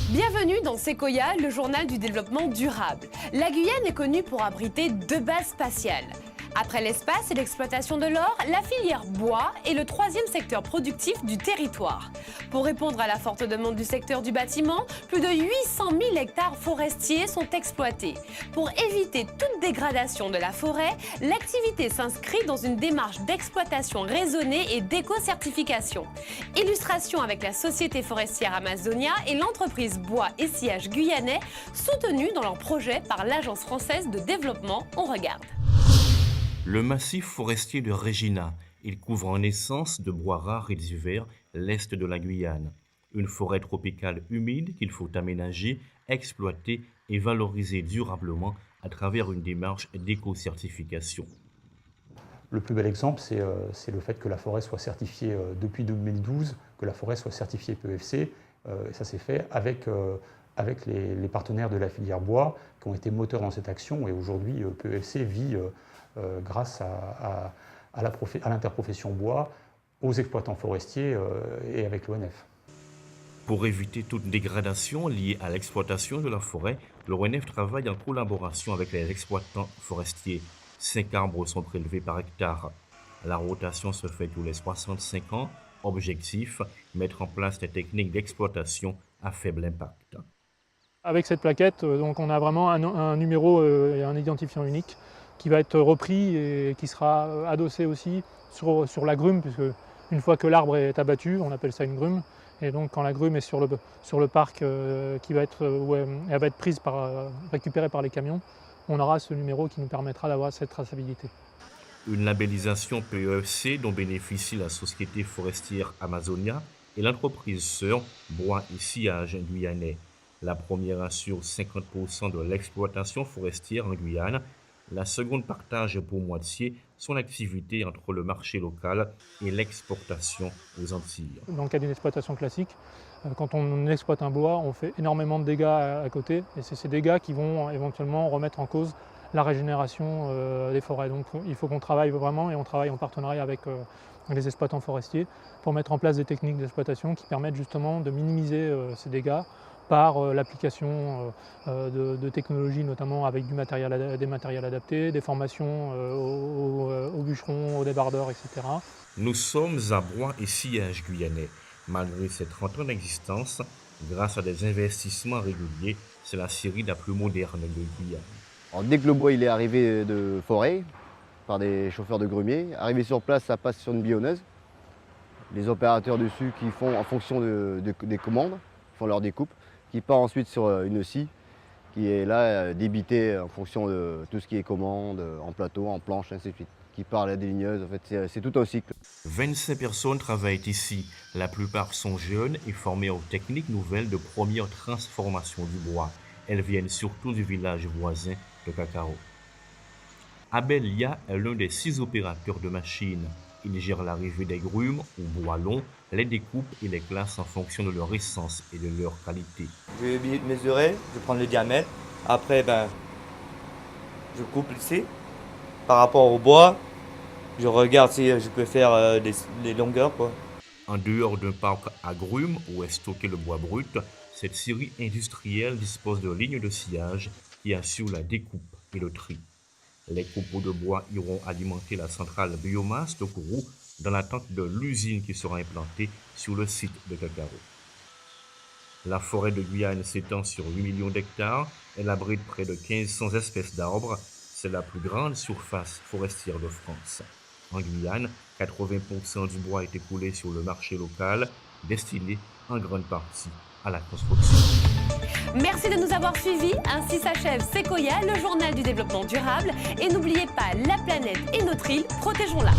Bienvenue dans Sequoia, le journal du développement durable. La Guyane est connue pour abriter 2 bases spatiales. Après l'espace et l'exploitation de l'or, la filière bois est le 3e secteur productif du territoire. Pour répondre à la forte demande du secteur du bâtiment, plus de 800 000 hectares forestiers sont exploités. Pour éviter toute dégradation de la forêt, l'activité s'inscrit dans une démarche d'exploitation raisonnée et d'éco-certification. Illustration avec la société forestière Amazonia et l'entreprise Bois et Sillage guyanais, soutenus dans leur projet par l'Agence française de développement. On regarde. Le massif forestier de Regina, il couvre en essence de bois rares et divers l'est de la Guyane. Une forêt tropicale humide qu'il faut aménager, exploiter et valoriser durablement à travers une démarche d'éco-certification. Le plus bel exemple, c'est le fait que la forêt soit certifiée depuis 2012, que la forêt soit certifiée PEFC. Et ça s'est fait avec les partenaires de la filière bois qui ont été moteurs dans cette action. Et aujourd'hui, PEFC vit grâce à l'interprofession bois, aux exploitants forestiers et avec l'ONF. Pour éviter toute dégradation liée à l'exploitation de la forêt, l'ONF travaille en collaboration avec les exploitants forestiers. 5 arbres sont prélevés par hectare. La rotation se fait tous les 65 ans. Objectif, mettre en place des techniques d'exploitation à faible impact. Avec cette plaquette, donc on a vraiment un numéro et un identifiant unique qui va être repris et qui sera adossé aussi sur la grume, puisque une fois que l'arbre est abattu, on appelle ça une grume. Et donc quand la grume est sur le parc, elle va être récupérée par les camions, on aura ce numéro qui nous permettra d'avoir cette traçabilité. Une labellisation PEFC dont bénéficie la société forestière Amazonia et l'entreprise sœur Bois et Sillage guyanais. La première assure 50% de l'exploitation forestière en Guyane. La seconde partage pour moitié son activité entre le marché local et l'exportation aux Antilles. Dans le cas d'une exploitation classique, quand on exploite un bois, on fait énormément de dégâts à côté, et c'est ces dégâts qui vont éventuellement remettre en cause la régénération des forêts. Donc il faut qu'on travaille vraiment, et on travaille en partenariat avec les exploitants forestiers pour mettre en place des techniques d'exploitation qui permettent justement de minimiser ces dégâts par l'application de technologies, notamment avec des matériels adaptés, des formations aux bûcherons, aux débardeurs, etc. Nous sommes à Bois et Sillage guyanais. Malgré ses 30 ans d'existence, grâce à des investissements réguliers, c'est la scierie la plus moderne de Guyane. Alors, dès que le bois il est arrivé de forêt, par des chauffeurs de grumiers, arrivé sur place, ça passe sur une bionneuse. Les opérateurs dessus qui font en fonction des commandes, font leur découpe, qui part ensuite sur une scie qui est là débitée en fonction de tout ce qui est commande, en plateau, en planche, ainsi de suite, qui part à la déligneuse. En fait, c'est tout un cycle. 25 personnes travaillent ici. La plupart sont jeunes et formées aux techniques nouvelles de première transformation du bois. Elles viennent surtout du village voisin de Cacao. Abelia est l'un des 6 opérateurs de machines. Il gère l'arrivée des grumes ou bois longs, les découpe et les classe en fonction de leur essence et de leur qualité. Je vais mesurer, je vais prendre le diamètre. Après, je coupe ici. Par rapport au bois, je regarde si je peux faire les longueurs, quoi. En dehors d'un parc à grumes où est stocké le bois brut, cette scierie industrielle dispose de lignes de sciage qui assurent la découpe et le tri. Les copeaux de bois iront alimenter la centrale biomasse de Kourou dans l'attente de l'usine qui sera implantée sur le site de Cacao. La forêt de Guyane s'étend sur 8 millions d'hectares. Elle abrite près de 1500 espèces d'arbres. C'est la plus grande surface forestière de France. En Guyane, 80% du bois est écoulé sur le marché local, destiné en grande partie à la construction. Merci de nous avoir suivis. Ainsi s'achève Sequoia, le journal du développement durable. Et n'oubliez pas, la planète et notre île, protégeons-la.